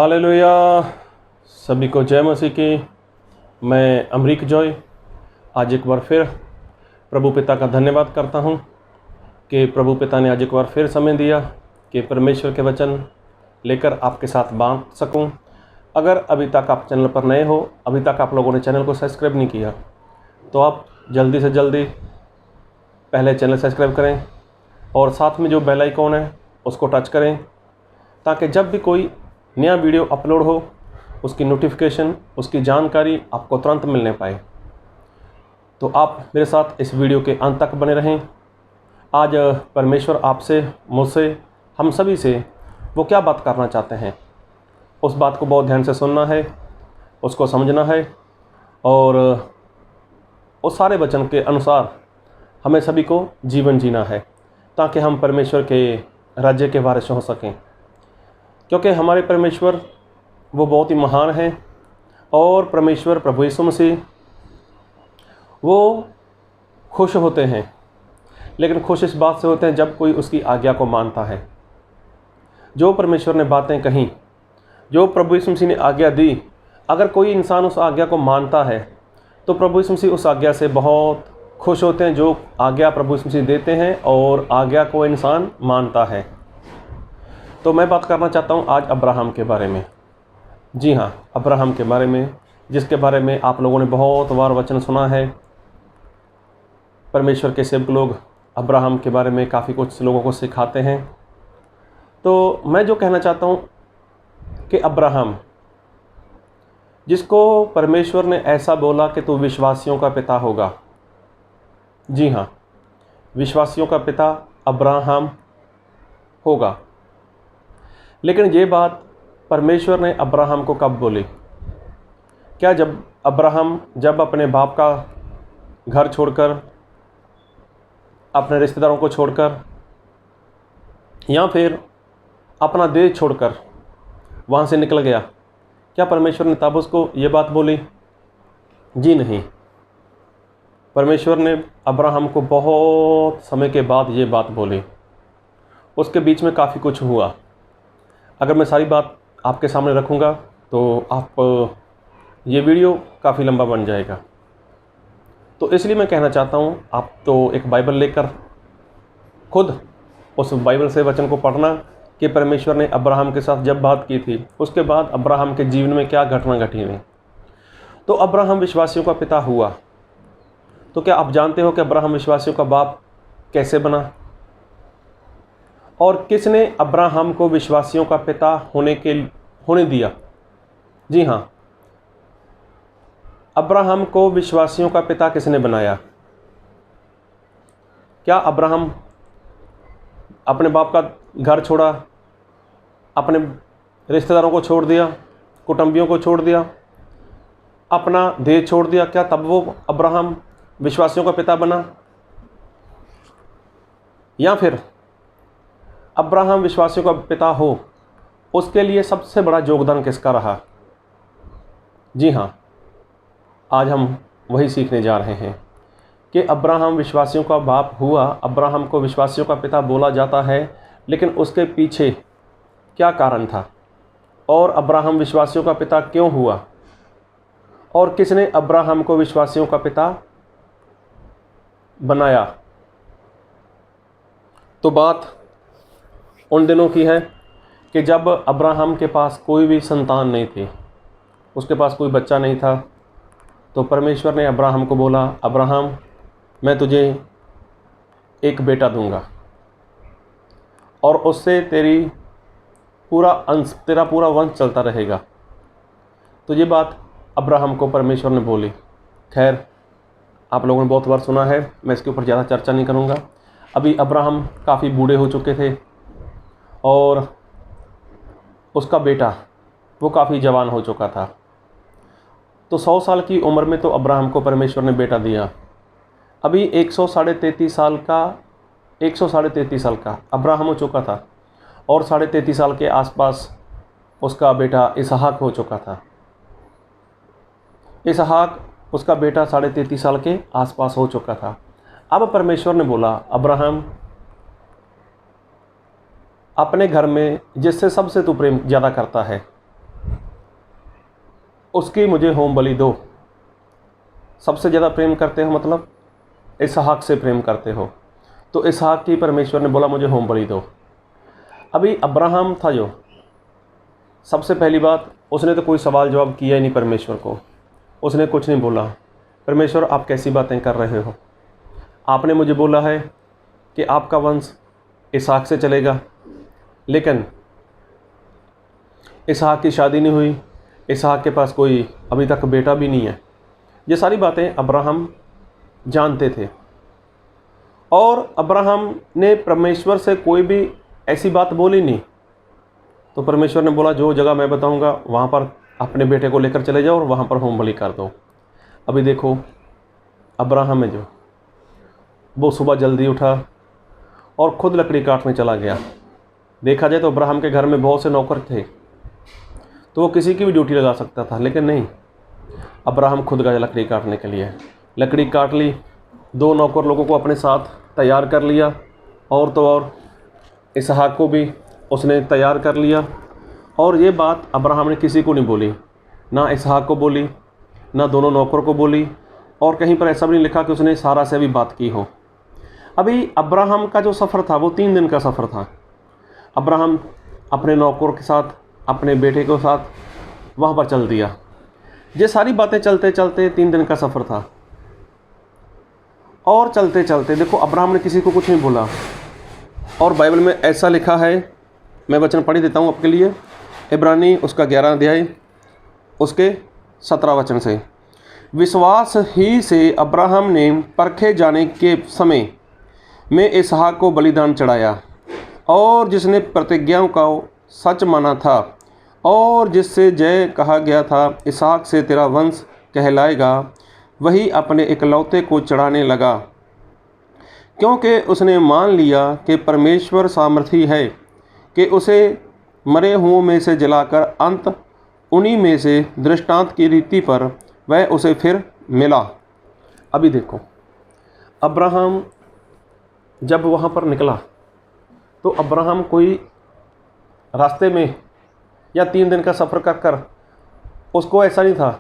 Hallelujah. सभी को जय मसीह की। मैं अमरीक जॉय आज एक बार फिर प्रभु पिता का धन्यवाद करता हूं कि प्रभु पिता ने आज एक बार फिर समय दिया कि परमेश्वर के वचन लेकर आपके साथ बांट सकूं। अगर अभी तक आप चैनल पर नए हो, अभी तक आप लोगों ने चैनल को सब्सक्राइब नहीं किया, तो आप जल्दी से जल्दी पहले चैनल सब्सक्राइब करें और साथ में जो बेल आइकॉन है उसको टच करें, ताकि जब भी कोई नया वीडियो अपलोड हो उसकी नोटिफिकेशन, उसकी जानकारी आपको तुरंत मिलने पाए। तो आप मेरे साथ इस वीडियो के अंत तक बने रहें। आज परमेश्वर आपसे, मुझसे, हम सभी से वो क्या बात करना चाहते हैं, उस बात को बहुत ध्यान से सुनना है, उसको समझना है और उस सारे वचन के अनुसार हमें सभी को जीवन जीना है, ताकि हम परमेश्वर के राज्य के वारिस हो सकें। क्योंकि हमारे परमेश्वर वो बहुत ही महान हैं और परमेश्वर प्रभु यीशु मसीह वो खुश होते हैं, लेकिन खुश इस बात से होते हैं जब कोई उसकी आज्ञा को मानता है। जो परमेश्वर ने बातें कहीं, जो प्रभु यीशु मसीह ने आज्ञा दी, अगर कोई इंसान उस आज्ञा को मानता है तो प्रभु यीशु मसीह उस आज्ञा से बहुत खुश होते हैं। जो आज्ञा प्रभु यीशु मसीह देते हैं और आज्ञा को इंसान मानता है। तो मैं बात करना चाहता हूँ आज अब्राहम के बारे में। जी हाँ, अब्राहम के बारे में, जिसके बारे में आप लोगों ने बहुत बार वचन सुना है। परमेश्वर के सेवक लोग अब्राहम के बारे में काफ़ी कुछ लोगों को सिखाते हैं। तो मैं जो कहना चाहता हूँ कि अब्राहम, जिसको परमेश्वर ने ऐसा बोला कि तू विश्वासियों का पिता होगा। जी हाँ, विश्वासियों का पिता अब्राहम होगा। लेकिन ये बात परमेश्वर ने अब्राहम को कब बोली? क्या जब अब्राहम अपने बाप का घर छोड़कर, अपने रिश्तेदारों को छोड़कर, या फिर अपना देश छोड़कर वहाँ से निकल गया, क्या परमेश्वर ने तब उसको ये बात बोली? जी नहीं। परमेश्वर ने अब्राहम को बहुत समय के बाद ये बात बोली। उसके बीच में काफ़ी कुछ हुआ। अगर मैं सारी बात आपके सामने रखूँगा तो आप ये वीडियो काफ़ी लंबा बन जाएगा। तो इसलिए मैं कहना चाहता हूँ, आप तो एक बाइबल लेकर खुद उस बाइबल से वचन को पढ़ना कि परमेश्वर ने अब्राहम के साथ जब बात की थी, उसके बाद अब्राहम के जीवन में क्या घटना घटी हुई। तो अब्राहम विश्वासियों का पिता हुआ। तो क्या आप जानते हो कि अब्राहम विश्वासियों का बाप कैसे बना और किसने अब्राहम को विश्वासियों का पिता होने दिया? जी हाँ, अब्राहम को विश्वासियों का पिता किसने बनाया? क्या अब्राहम अपने बाप का घर छोड़ा, अपने रिश्तेदारों को छोड़ दिया, कुटुंबियों को छोड़ दिया, अपना देश छोड़ दिया, क्या तब वो अब्राहम विश्वासियों का पिता बना? या फिर अब्राहम विश्वासियों का पिता हो, उसके लिए सबसे बड़ा योगदान किसका रहा? जी हाँ, आज हम वही सीखने जा रहे हैं कि अब्राहम विश्वासियों का बाप हुआ, अब्राहम को विश्वासियों का पिता बोला जाता है, लेकिन उसके पीछे क्या कारण था और अब्राहम विश्वासियों का पिता क्यों हुआ और किसने अब्राहम को विश्वासियों का पिता बनाया? तो बात उन दिनों की है कि जब अब्राहम के पास कोई भी संतान नहीं थी, उसके पास कोई बच्चा नहीं था। तो परमेश्वर ने अब्राहम को बोला, अब्राहम, मैं तुझे एक बेटा दूंगा और उससे तेरा पूरा वंश चलता रहेगा। तो ये बात अब्राहम को परमेश्वर ने बोली। खैर, आप लोगों ने बहुत बार सुना है, मैं इसके ऊपर ज़्यादा चर्चा नहीं करूँगा। अभी अब्राहम काफ़ी बूढ़े हो चुके थे और उसका बेटा वो काफ़ी जवान हो चुका था। तो 100 साल की उम्र में तो अब्राहम को परमेश्वर ने बेटा दिया। अभी 133 साल का अब्राहम हो चुका था और 33.5 साल के आसपास उसका बेटा इसहाक हो चुका था। इसहाक उसका बेटा 33.5 साल के आसपास हो चुका था। अब परमेश्वर ने बोला, अब्राहम, अपने घर में जिससे सबसे तू प्रेम ज़्यादा करता है, उसकी मुझे होम बलि दो। सबसे ज़्यादा प्रेम करते हो मतलब इसहाक से प्रेम करते हो, तो इसहाक की परमेश्वर ने बोला मुझे होम बलि दो। अभी अब्राहम था जो, सबसे पहली बात उसने तो कोई सवाल जवाब किया ही नहीं परमेश्वर को, उसने कुछ नहीं बोला। परमेश्वर आप कैसी बातें कर रहे हो, आपने मुझे बोला है कि आपका वंश इसहाक से चलेगा, लेकिन इसहाक की शादी नहीं हुई, इसहाक के पास कोई अभी तक बेटा भी नहीं है। ये सारी बातें अब्राहम जानते थे और अब्राहम ने परमेश्वर से कोई भी ऐसी बात बोली नहीं। तो परमेश्वर ने बोला जो जगह मैं बताऊंगा वहाँ पर अपने बेटे को लेकर चले जाओ और वहाँ पर होम बलि कर दो। अभी देखो अब्राहम है जो, वो सुबह जल्दी उठा और ख़ुद लकड़ी काटने चला गया। देखा जाए तो अब्राहम के घर में बहुत से नौकर थे, तो वो किसी की भी ड्यूटी लगा सकता था, लेकिन नहीं, अब्राहम खुद गया लकड़ी काटने के लिए। लकड़ी काट ली, 2 नौकर लोगों को अपने साथ तैयार कर लिया, और तो और इसहाक को भी उसने तैयार कर लिया। और ये बात अब्राहम ने किसी को नहीं बोली, ना इसहाक को बोली, ना दोनों नौकर को बोली, और कहीं पर ऐसा भी नहीं लिखा कि उसने सारा से भी बात की हो। अभी अब्राहम का जो सफ़र था वो 3 दिन का सफ़र था। अब्राहम अपने नौकर के साथ, अपने बेटे के साथ वहाँ पर चल दिया। ये सारी बातें चलते चलते 3 दिन का सफ़र था, और चलते चलते देखो अब्राहम ने किसी को कुछ नहीं बोला। और बाइबल में ऐसा लिखा है, मैं वचन पढ़ी देता हूँ आपके लिए, इब्रानी उसका 11 अध्याय उसके 17 वचन से। विश्वास ही से अब्राहम ने परखे जाने के समय में इसहाक को बलिदान चढ़ाया, और जिसने प्रतिज्ञाओं का सच माना था, और जिससे जय कहा गया था इसहाक से तेरा वंश कहलाएगा, वही अपने इकलौते को चढ़ाने लगा, क्योंकि उसने मान लिया कि परमेश्वर सामर्थी है कि उसे मरे हुओं में से जलाकर अंत उन्हीं में से दृष्टांत की रीति पर वह उसे फिर मिला। अभी देखो अब्राहम जब वहाँ पर निकला तो अब्राहम कोई रास्ते में या 3 दिन का सफ़र कर कर उसको ऐसा नहीं था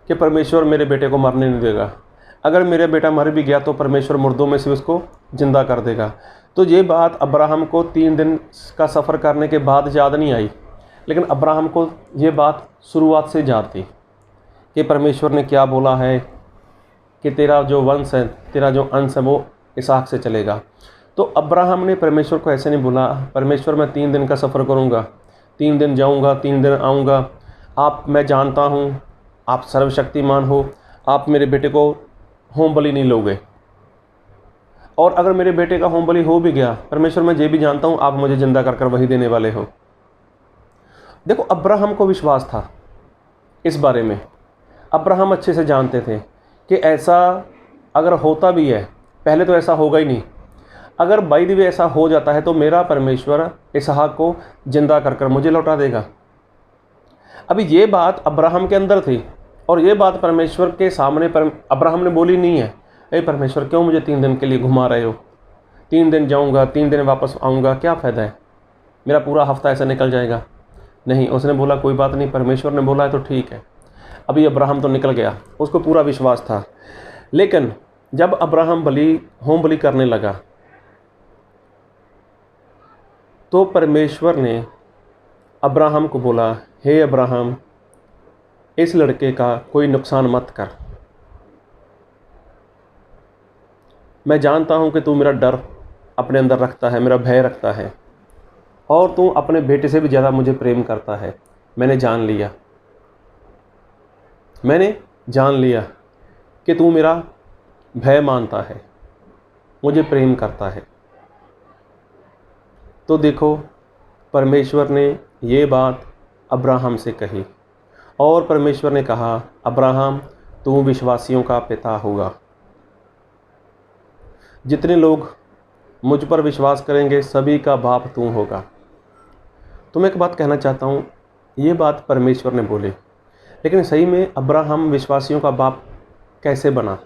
कि परमेश्वर मेरे बेटे को मरने नहीं देगा, अगर मेरा बेटा मर भी गया तो परमेश्वर मुर्दों में से उसको ज़िंदा कर देगा। तो ये बात अब्राहम को 3 दिन का सफ़र करने के बाद याद नहीं आई, लेकिन अब्राहम को ये बात शुरुआत से याद थी कि परमेश्वर ने क्या बोला है कि तेरा जो वंश है, तेरा जो अंश है वो इसहाक से चलेगा। तो अब्राहम ने परमेश्वर को ऐसे नहीं बोला, परमेश्वर मैं 3 दिन का सफ़र करूँगा, 3 दिन जाऊँगा, 3 दिन आऊँगा, आप, मैं जानता हूँ आप सर्वशक्तिमान हो, आप मेरे बेटे को होम बलि नहीं लोगे, और अगर मेरे बेटे का होम बलि हो भी गया परमेश्वर मैं ये भी जानता हूँ आप मुझे ज़िंदा कर कर वही देने वाले हो। देखो अब्राहम को विश्वास था इस बारे में, अब्राहम अच्छे से जानते थे कि ऐसा अगर होता भी है, पहले तो ऐसा होगा ही नहीं, अगर बाई द वे ऐसा हो जाता है तो मेरा परमेश्वर इसहाक को ज़िंदा कर कर मुझे लौटा देगा। अभी ये बात अब्राहम के अंदर थी, और ये बात परमेश्वर के सामने अब्राहम ने बोली नहीं है, ए परमेश्वर क्यों मुझे 3 दिन के लिए घुमा रहे हो, 3 दिन जाऊँगा 3 दिन वापस आऊँगा, क्या फ़ायदा है, मेरा पूरा हफ्ता ऐसा निकल जाएगा। नहीं, उसने बोला कोई बात नहीं, परमेश्वर ने बोला है तो ठीक है। अभी अब्राहम तो निकल गया, उसको पूरा विश्वास था। लेकिन जब अब्राहम होम बलि करने लगा तो परमेश्वर ने अब्राहम को बोला, हे अब्राहम, इस लड़के का कोई नुकसान मत कर, मैं जानता हूँ कि तू मेरा डर अपने अंदर रखता है, मेरा भय रखता है, और तू अपने बेटे से भी ज़्यादा मुझे प्रेम करता है। मैंने जान लिया कि तू मेरा भय मानता है, मुझे प्रेम करता है। तो देखो परमेश्वर ने ये बात अब्राहम से कही, और परमेश्वर ने कहा, अब्राहम तू विश्वासियों का पिता होगा, जितने लोग मुझ पर विश्वास करेंगे सभी का बाप तू होगा। तो मैं एक बात कहना चाहता हूँ, ये बात परमेश्वर ने बोली, लेकिन सही में अब्राहम विश्वासियों का बाप कैसे बना?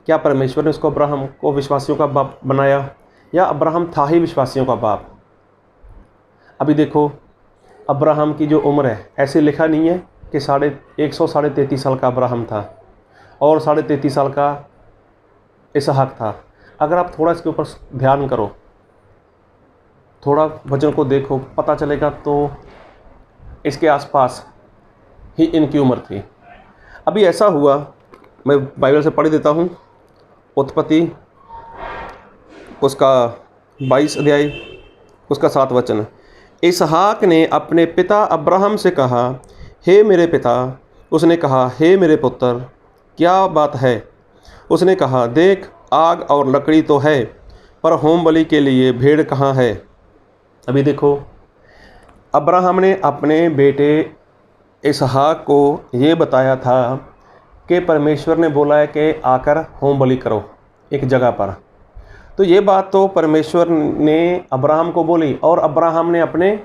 क्या परमेश्वर ने उसको, अब्राहम को विश्वासियों का बाप बनाया, या अब्राहम था ही विश्वासियों का बाप? अभी देखो अब्राहम की जो उम्र है, ऐसे लिखा नहीं है कि 133 साल का अब्राहम था और 33 साल का इसहाक था। अगर आप थोड़ा इसके ऊपर ध्यान करो, थोड़ा वचन को देखो, पता चलेगा तो इसके आसपास ही इनकी उम्र थी। अभी ऐसा हुआ, मैं बाइबल से पढ़ देता हूँ, उत्पत्ति उसका 22 अध्याय उसका 7 वचन। इसहाक ने अपने पिता अब्राहम से कहा, हे मेरे पिता। उसने कहा, हे मेरे पुत्र, क्या बात है? उसने कहा, देख, आग और लकड़ी तो है, पर होम बलि के लिए भेड़ कहाँ है? अभी देखो, अब्राहम ने अपने बेटे इसहाक को ये बताया था कि परमेश्वर ने बोला है कि आकर होम बलि करो एक जगह पर। तो ये बात तो परमेश्वर ने अब्राहम को बोली और अब्राहम ने अपने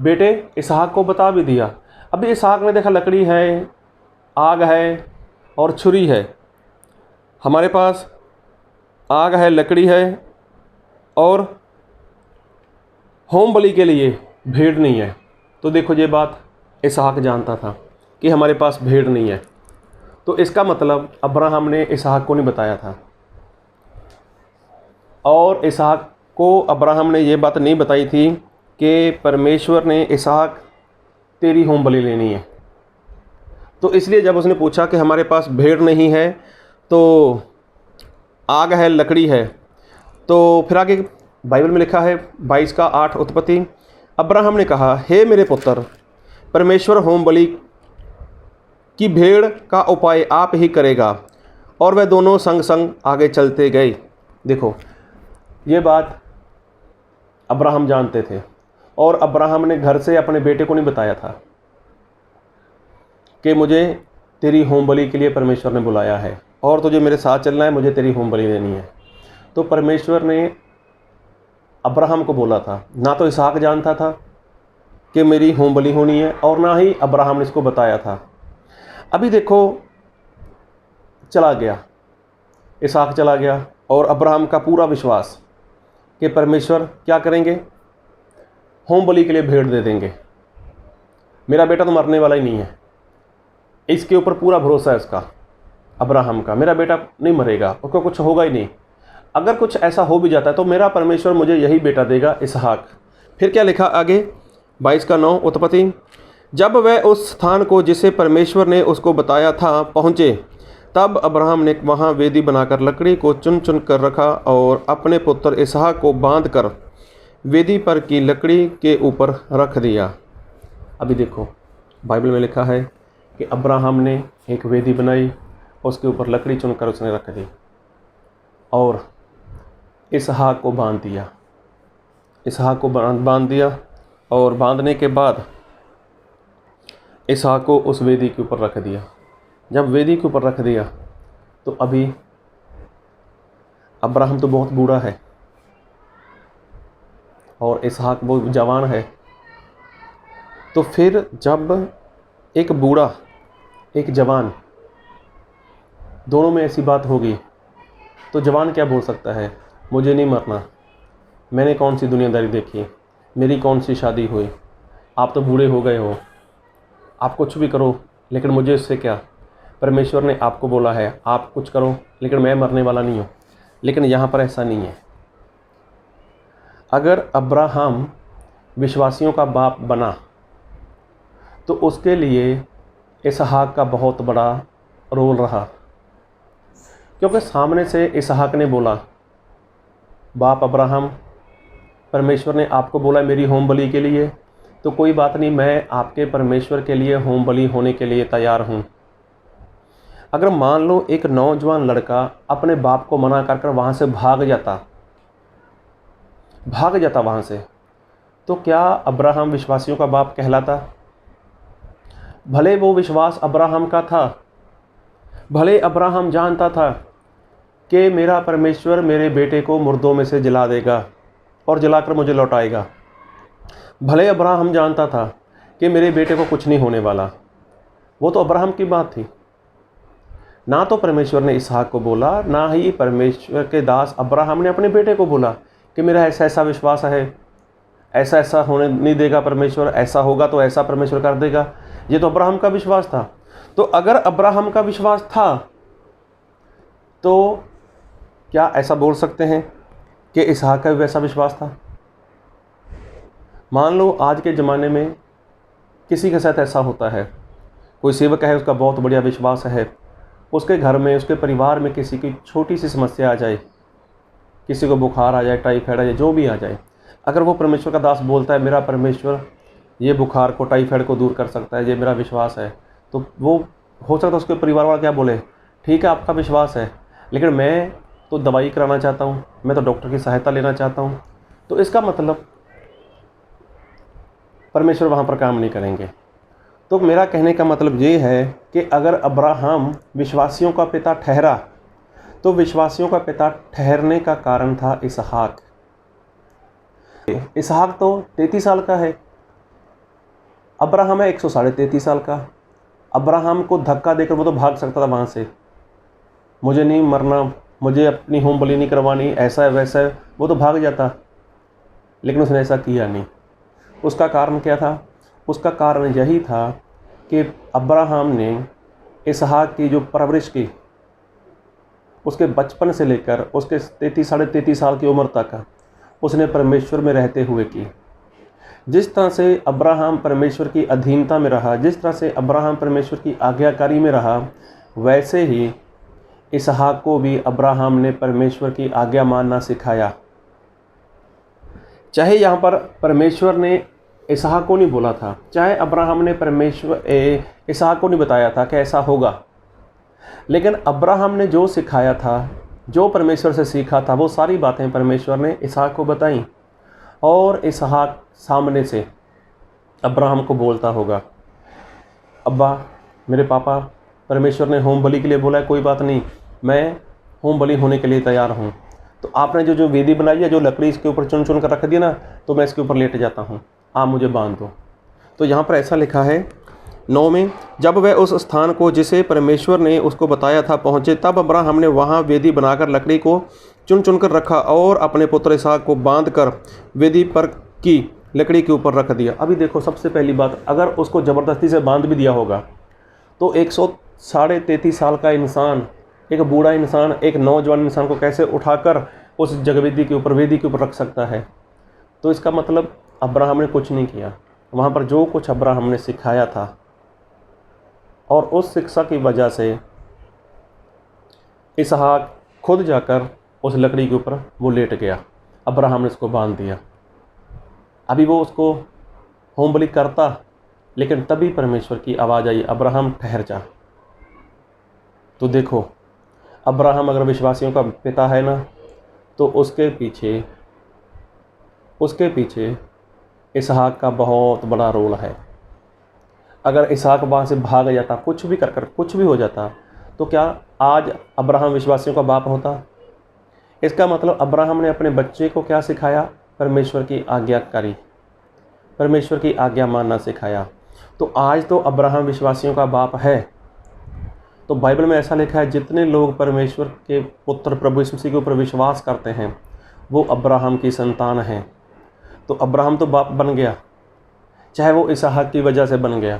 बेटे इसहाक को बता भी दिया। अभी इसहाक ने देखा लकड़ी है, आग है और छुरी है। हमारे पास आग है, लकड़ी है और होम बलि के लिए भेड़ नहीं है। तो देखो, ये बात इसहाक जानता था कि हमारे पास भेड़ नहीं है। तो इसका मतलब अब्राहम ने इसहाक को नहीं बताया था, और इसहाक को अब्राहम ने ये बात नहीं बताई थी कि परमेश्वर ने, इसहाक तेरी होम बलि लेनी है। तो इसलिए जब उसने पूछा कि हमारे पास भेड़ नहीं है तो आग है, लकड़ी है, तो फिर आगे बाइबल में लिखा है 22 का 8 उत्पत्ति। अब्राहम ने कहा, हे मेरे पुत्र, परमेश्वर होम बलि की भेड़ का उपाय आप ही करेगा। और वह दोनों संग संग आगे चलते गए। देखो, ये बात अब्राहम जानते थे और अब्राहम ने घर से अपने बेटे को नहीं बताया था कि मुझे तेरी होम बलि के लिए परमेश्वर ने बुलाया है और तुझे मेरे साथ चलना है, मुझे तेरी होम बलि देनी है। तो परमेश्वर ने अब्राहम को बोला था। ना तो इसहाक जानता था कि मेरी होम बलि होनी है और ना ही अब्राहम ने इसको बताया था। अभी देखो, चला गया, इसहाक चला गया और अब्राहम का पूरा विश्वास कि परमेश्वर क्या करेंगे, होम बलि के लिए भेड़ दे देंगे। मेरा बेटा तो मरने वाला ही नहीं है, इसके ऊपर पूरा भरोसा है उसका, अब्राहम का। मेरा बेटा नहीं मरेगा, उसको कुछ होगा ही नहीं। अगर कुछ ऐसा हो भी जाता है तो मेरा परमेश्वर मुझे यही बेटा देगा, इसहाक। फिर क्या लिखा आगे 22 का 9 उत्पत्ति। जब वह उस स्थान को जिसे परमेश्वर ने उसको बताया था पहुँचे, तब अब्राहम ने वहाँ वेदी बनाकर लकड़ी को चुन चुन कर रखा और अपने पुत्र इसहाक को बांध कर वेदी पर की लकड़ी के ऊपर रख दिया। अभी देखो, बाइबल में लिखा है कि अब्राहम ने एक वेदी बनाई, उसके ऊपर लकड़ी चुनकर उसने रख दी और इसहाक को बांध दिया। इसहाक को बांध दिया और बांधने के बाद इसहाक को उस वेदी के ऊपर रख दिया। जब वेदी के ऊपर रख दिया तो अभी अब्राहम तो बहुत बूढ़ा है और इसहाक बहुत जवान है। तो फिर जब एक बूढ़ा एक जवान दोनों में ऐसी बात होगी तो जवान क्या बोल सकता है, मुझे नहीं मरना, मैंने कौन सी दुनियादारी देखी, मेरी कौन सी शादी हुई, आप तो बूढ़े हो गए हो, आप कुछ भी करो लेकिन मुझे इससे क्या, परमेश्वर ने आपको बोला है आप कुछ करो लेकिन मैं मरने वाला नहीं हूँ। लेकिन यहाँ पर ऐसा नहीं है। अगर अब्राहम विश्वासियों का बाप बना तो उसके लिए इसहाक का बहुत बड़ा रोल रहा, क्योंकि सामने से इसहाक ने बोला, बाप अब्राहम, परमेश्वर ने आपको बोला मेरी होम बलि के लिए, तो कोई बात नहीं, मैं आपके परमेश्वर के लिए होम बलि होने के लिए तैयार हूँ। अगर मान लो एक नौजवान लड़का अपने बाप को मना कर कर वहाँ से भाग जाता वहाँ से, तो क्या अब्राहम विश्वासियों का बाप कहलाता? भले वो विश्वास अब्राहम का था, भले अब्राहम जानता था कि मेरा परमेश्वर मेरे बेटे को मुर्दों में से जला देगा और जलाकर मुझे लौटाएगा, भले अब्राहम जानता था कि मेरे बेटे को कुछ नहीं होने वाला, वो तो अब्राहम की बात थी। ना तो परमेश्वर ने इसहाक को बोला, ना ही परमेश्वर के दास अब्राहम ने अपने बेटे को बोला कि मेरा ऐसा ऐसा विश्वास है, ऐसा ऐसा होने नहीं देगा परमेश्वर, ऐसा होगा तो ऐसा परमेश्वर कर देगा। ये तो अब्राहम का विश्वास था। तो अगर अब्राहम का विश्वास था तो क्या ऐसा बोल सकते हैं कि इसहाक का भी वैसा विश्वास था? मान लो आज के ज़माने में किसी के साथ ऐसा होता है, कोई सेवक है, उसका बहुत बढ़िया विश्वास है, उसके घर में, उसके परिवार में किसी की छोटी सी समस्या आ जाए, किसी को बुखार आ जाए, टाइफाइड आ जाए, जो भी आ जाए, अगर वो परमेश्वर का दास बोलता है मेरा परमेश्वर ये बुखार को, टाइफाइड को दूर कर सकता है, ये मेरा विश्वास है, तो वो हो सकता है उसके परिवार वाला क्या बोले, ठीक है आपका विश्वास है, लेकिन मैं तो दवाई कराना चाहता हूँ, मैं तो डॉक्टर की सहायता लेना चाहता हूँ। तो इसका मतलब परमेश्वर वहाँ पर काम नहीं करेंगे। तो मेरा कहने का मतलब ये है कि अगर अब्राहम विश्वासियों का पिता ठहरा तो विश्वासियों का पिता ठहरने का कारण था इसहाक। इसहाक तो 33 साल का है, अब्राहम है 133 साल का। अब्राहम को धक्का देकर वो तो भाग सकता था वहाँ से, मुझे नहीं मरना, मुझे अपनी होम बलि नहीं करवानी, ऐसा है वैसा है, वो तो भाग जाता, लेकिन उसने ऐसा किया नहीं। उसका कारण क्या था? उसका कारण यही था कि अब्राहम ने इसहाक की जो परवरिश की, उसके बचपन से लेकर उसके 33 साल की उम्र तक उसने परमेश्वर में रहते हुए की। जिस तरह से अब्राहम परमेश्वर की अधीनता में रहा, जिस तरह से अब्राहम परमेश्वर की आज्ञाकारी में रहा, वैसे ही इसहाक को भी अब्राहम ने परमेश्वर की आज्ञा मानना सिखाया। चाहे यहाँ पर परमेश्वर ने इसहाक को नहीं बोला था, चाहे अब्राहम ने इसहाक को नहीं बताया था कि ऐसा होगा, लेकिन अब्राहम ने जो सिखाया था, जो परमेश्वर से सीखा था, वो सारी बातें परमेश्वर ने इसहाक को बताई। और इसहाक सामने से अब्राहम को बोलता होगा, अब्बा मेरे पापा, परमेश्वर ने होम बलि के लिए बोला है, कोई बात नहीं, मैं होम बलि होने के लिए तैयार हूँ। तो आपने जो वेदी बनाई है, जो लकड़ी इसके ऊपर चुन चुन कर रख दी ना, तो मैं इसके ऊपर लेट जाता हूँ, आप मुझे बांध दो। तो यहाँ पर ऐसा लिखा है 9 में, जब वह उस स्थान को जिसे परमेश्वर ने उसको बताया था पहुँचे, तब अब्राहम ने वहाँ वेदी बनाकर लकड़ी को चुन चुन कर रखा और अपने पुत्र इसहाक को बांध कर वेदी पर की लकड़ी के ऊपर रख दिया। अभी देखो, सबसे पहली बात, अगर उसको ज़बरदस्ती से बांध भी दिया होगा तो 133 साल का इंसान, एक बूढ़ा इंसान, एक नौजवान इंसान को कैसे उठाकर उस जगवेदी के ऊपर, वेदी के ऊपर रख सकता है? तो इसका मतलब अब्राहम ने कुछ नहीं किया। वहाँ पर जो कुछ अब्राहम ने सिखाया था, और उस शिक्षा की वजह से इसहाक खुद जाकर उस लकड़ी के ऊपर वो लेट गया, अब्राहम ने उसको बांध दिया। अभी वो उसको होम बलि करता, लेकिन तभी परमेश्वर की आवाज़ आई, अब्राहम ठहर जा। तो देखो, अब्राहम अगर विश्वासियों का पिता है ना, तो उसके पीछे इसहाक का बहुत बड़ा रोल है। अगर इसहाक वहाँ से भाग जाता, कुछ भी कर कुछ भी हो जाता, तो क्या आज अब्राहम विश्वासियों का बाप होता? इसका मतलब अब्राहम ने अपने बच्चे को क्या सिखाया? परमेश्वर की आज्ञाकारी, परमेश्वर की आज्ञा मानना सिखाया। तो आज तो अब्राहम विश्वासियों का बाप है। तो बाइबल में ऐसा लिखा है, जितने लोग परमेश्वर के पुत्र प्रभु यीशु मसीह के ऊपर विश्वास करते हैं, वो अब्राहम की संतान हैं। तो अब्राहम तो बाप बन गया, चाहे वो इसहाक की वजह से बन गया।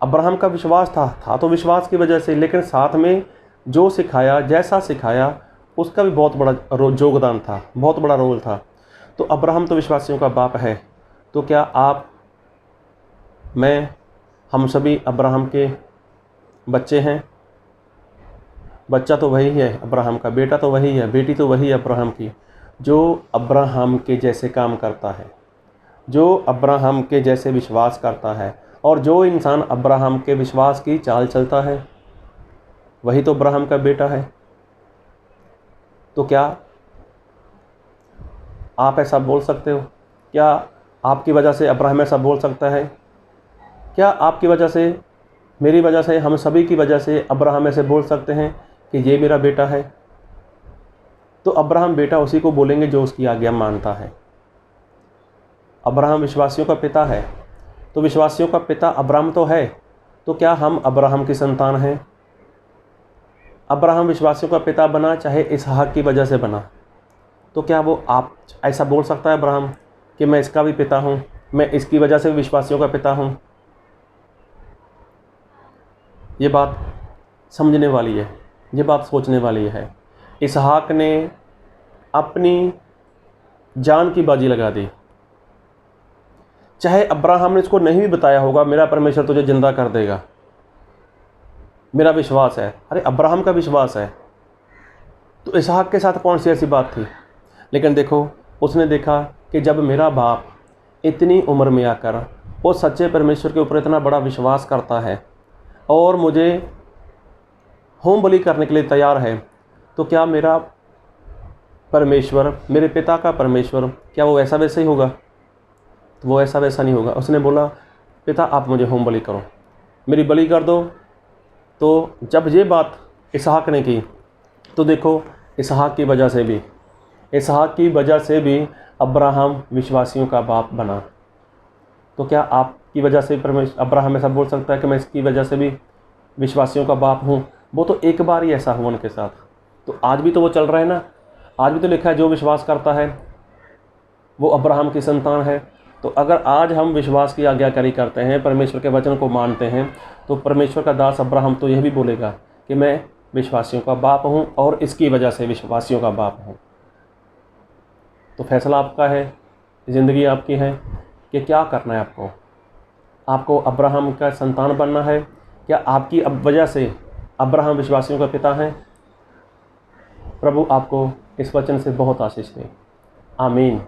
अब्राहम का विश्वास था तो विश्वास की वजह से, लेकिन साथ में जो सिखाया, जैसा सिखाया, उसका भी बहुत बड़ा योगदान था, बहुत बड़ा रोल था। तो अब्राहम तो विश्वासियों का बाप है। तो क्या आप, मैं, हम सभी अब्राहम के बच्चे हैं? बच्चा तो वही है अब्राहम का, बेटा तो वही है, बेटी तो वही है अब्राहम की, जो अब्राहम के जैसे काम करता है, जो अब्राहम के जैसे विश्वास करता है, और जो इंसान अब्राहम के विश्वास की चाल चलता है, वही तो अब्राहम का बेटा है। तो क्या आप ऐसा बोल सकते हो? क्या आपकी वजह से अब्राहम ऐसा बोल सकता है? क्या आपकी वजह से, मेरी वजह से, हम सभी की वजह से अब्राहम ऐसे बोल सकते हैं कि ये मेरा बेटा है? तो अब्राहम बेटा उसी को बोलेंगे जो उसकी आज्ञा मानता है। अब्राहम विश्वासियों का पिता है, तो विश्वासियों का पिता अब्राहम तो है। तो क्या हम अब्राहम की संतान हैं? अब्राहम विश्वासियों का पिता बना, चाहे इसहाक की वजह से बना, तो क्या वो आप ऐसा बोल सकता है अब्राहम कि मैं इसका भी पिता हूँ, मैं इसकी वजह से विश्वासियों का पिता हूँ। ये बात समझने वाली है, ये बात सोचने वाली है। इसहाक ने अपनी जान की बाजी लगा दी। चाहे अब्राहम ने इसको नहीं भी बताया होगा, मेरा परमेश्वर तुझे जिंदा कर देगा, मेरा विश्वास है। अरे अब्राहम का विश्वास है, तो इसहाक के साथ कौन सी ऐसी बात थी। लेकिन देखो, उसने देखा कि जब मेरा बाप इतनी उम्र में आकर वो सच्चे परमेश्वर के ऊपर इतना बड़ा विश्वास करता है और मुझे होम बलि करने के लिए तैयार है, तो क्या मेरा परमेश्वर, मेरे पिता का परमेश्वर, क्या वो ऐसा वैसा ही होगा? तो वो ऐसा वैसा नहीं होगा। उसने बोला, पिता आप मुझे होम बलि करो, मेरी बलि कर दो। तो जब ये बात इसहाक ने की, तो देखो इसहाक की वजह से भी अब्राहम विश्वासियों का बाप बना। तो क्या आपकी वजह से अब्राहम ऐसा बोल सकता है कि मैं इसकी वजह से भी विश्वासियों का बाप हूँ? वो तो एक बार ही ऐसा हुआ उनके साथ, तो आज भी तो वो चल रहा है ना। आज भी तो लिखा है, जो विश्वास करता है वो अब्राहम की संतान है। तो अगर आज हम विश्वास की आज्ञाकारी करते हैं, परमेश्वर के वचन को मानते हैं, तो परमेश्वर का दास अब्राहम तो यह भी बोलेगा कि मैं विश्वासियों का बाप हूँ और इसकी वजह से विश्वासियों का बाप हूँ। तो फैसला आपका है, ज़िंदगी आपकी है कि क्या करना है आपको। आपको अब्राहम का संतान बनना है, क्या आपकी वजह से अब्राहम विश्वासियों का पिता हैं? प्रभु आपको इस वचन से बहुत आशीष दे। आमीन।